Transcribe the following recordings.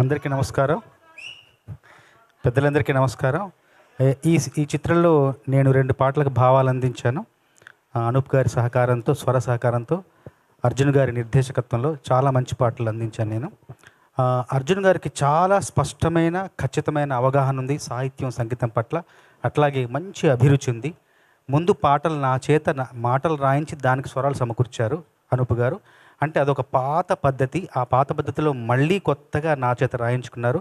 అందరికీ నమస్కారం. పెద్దలందరికీ నమస్కారం. ఈ ఈ చిత్రంలో నేను 2 పాటలకు భావాలు అందించాను. అనూప్ గారి సహకారంతో, స్వర సహకారంతో, అర్జున్ గారి నిర్దేశకత్వంలో చాలా మంచి పాటలు అందించాను నేను. అర్జున్ గారికి చాలా స్పష్టమైన, ఖచ్చితమైన అవగాహన ఉంది సాహిత్యం, సంగీతం పట్ల. అట్లాగే మంచి అభిరుచి ఉంది. ముందు పాటలు నా చేత మాటలు రాయించి దానికి స్వరాలు సమకూర్చారు అనూప్ గారు. అంటే అదొక పాత పద్ధతి. ఆ పాత పద్ధతిలో మళ్ళీ కొత్తగా నా చేత రాయించుకున్నారు.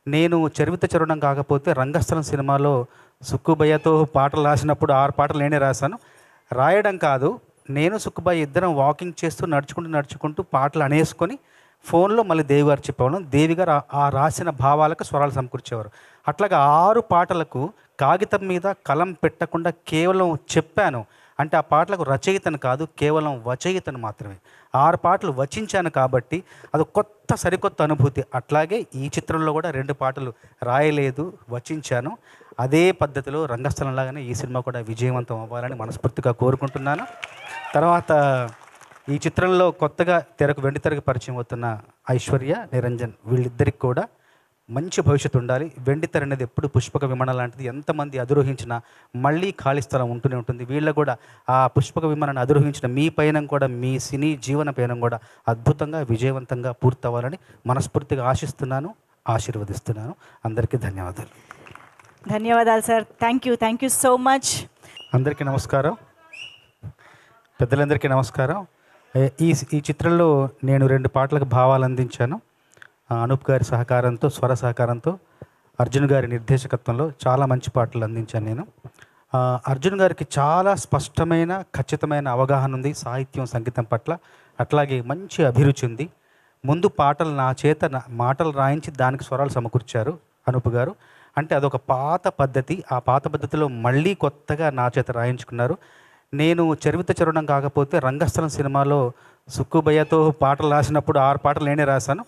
నేను చరివిత చరణం కాకపోతే రంగస్థలం సినిమాలో సుక్కుబయ్యతో పాటలు రాసినప్పుడు 6 పాటలు నేనే రాశాను. రాయడం కాదు, నేను సుక్కుబయ్య ఇద్దరం వాకింగ్ చేస్తూ నడుచుకుంటూ పాటలు అనేసుకొని ఫోన్లో మళ్ళీ దేవి గారు చెప్పేవాళ్ళం. దేవి గారు ఆ రాసిన భావాలకు స్వరాలు సమకూర్చేవారు. అట్లాగా 6 పాటలకు కాగితం మీద కలం పెట్టకుండా కేవలం చెప్పాను. అంటే ఆ పాటలకు రచయితను కాదు, కేవలం వచయితను మాత్రమే. 6 పాటలు వచించాను కాబట్టి అది సరికొత్త అనుభూతి. అట్లాగే ఈ చిత్రంలో కూడా 2 పాటలు రాయలేదు, వచించాను. అదే పద్ధతిలో రంగస్థలంలాగానే ఈ సినిమా కూడా విజయవంతం అవ్వాలని మనస్ఫూర్తిగా కోరుకుంటున్నాను. తర్వాత ఈ చిత్రంలో కొత్తగా వెండి తెరకు పరిచయం అవుతున్న ఐశ్వర్య, నిరంజన్, వీళ్ళిద్దరికి కూడా మంచి భవిష్యత్తు ఉండాలి. వెండితెర అనేది ఎప్పుడు పుష్పక విమానం లాంటిది. ఎంతమంది అధిరోహించినా మళ్ళీ ఖాళీ స్థలం ఉంటూనే ఉంటుంది. వీళ్ళకు కూడా ఆ పుష్పక విమానాన్ని అధిరోహించిన మీ పయనం కూడా, మీ సినీ జీవన పయనం కూడా అద్భుతంగా, విజయవంతంగా పూర్తవ్వాలని మనస్ఫూర్తిగా ఆశిస్తున్నాను, ఆశీర్వదిస్తున్నాను. అందరికీ ధన్యవాదాలు. ధన్యవాదాలు sir. Thank you so much. అందరికీ నమస్కారం. పెద్దలందరికీ నమస్కారం. ఈ చిత్రంలో నేను 2 పాటలకు భావాలు అందించాను. అనూప్ గారి సహకారంతో, స్వర సహకారంతో, అర్జున్ గారి నిర్దేశకత్వంలో చాలా మంచి పాటలు అందించాను నేను. అర్జున్ గారికి చాలా స్పష్టమైన, ఖచ్చితమైన అవగాహన ఉంది సాహిత్యం, సంగీతం పట్ల. అట్లాగే మంచి అభిరుచి ఉంది. ముందు పాటలు నా చేత మాటలు రాయించి దానికి స్వరాలు సమకూర్చారు అనూప్ గారు. అంటే అదొక పాత పద్ధతి. ఆ పాత పద్ధతిలో మళ్ళీ కొత్తగా నా చేత రాయించుకున్నారు. నేను చరివిత చరణం కాకపోతే రంగస్థలం సినిమాలో సుక్కుబయ్యతో పాటలు రాసినప్పుడు 6 పాటలు నేనే రాశాను.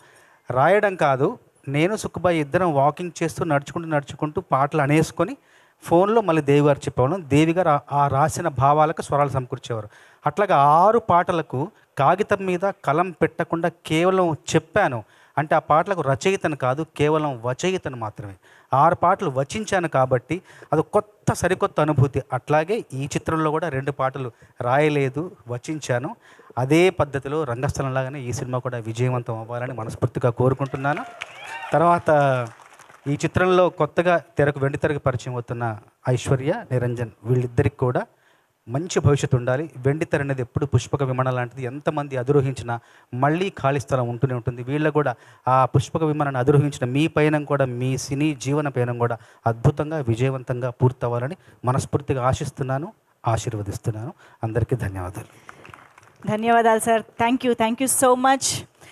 రాయడం కాదు, నేను సుక్కుబయ్య ఇద్దరం వాకింగ్ చేస్తూ నడుచుకుంటూ పాటలు అనేసుకొని ఫోన్లో మళ్ళీ దేవి గారు చెప్పేవాళ్ళం. దేవి గారు ఆ రాసిన భావాలకు స్వరాలు సమకూర్చేవారు. అట్లాగా 6 పాటలకు కాగితం మీద కలం పెట్టకుండా కేవలం చెప్పాను. అంటే ఆ పాటలకు రచయితను కాదు, కేవలం వచయితను మాత్రమే. 6 పాటలు వచించాను కాబట్టి అది సరికొత్త అనుభూతి. అట్లాగే ఈ చిత్రంలో కూడా 2 పాటలు రాయలేదు, వచించాను. అదే పద్ధతిలో రంగస్థలంలాగానే ఈ సినిమా కూడా విజయవంతం అవ్వాలని మనస్ఫూర్తిగా కోరుకుంటున్నాను. తర్వాత ఈ చిత్రంలో కొత్తగా వెండి తెరకు పరిచయం అవుతున్న ఐశ్వర్య, నిరంజన్, వీళ్ళిద్దరికి కూడా మంచి భవిష్యత్తు ఉండాలి. వెండితెర అనేది ఎప్పుడు పుష్పక విమానం లాంటిది. ఎంతమంది అధిరోహించినా మళ్ళీ ఖాళీ స్థలం ఉంటూనే ఉంటుంది. వీళ్ళకు కూడా ఆ పుష్పక విమానాన్ని అధిరోహించిన మీ పయనం కూడా, మీ సినీ జీవన పయనం కూడా అద్భుతంగా, విజయవంతంగా పూర్తవ్వాలని మనస్ఫూర్తిగా ఆశిస్తున్నాను, ఆశీర్వదిస్తున్నాను. అందరికీ ధన్యవాదాలు. ధన్యవాదాలు sir. Thank you so much.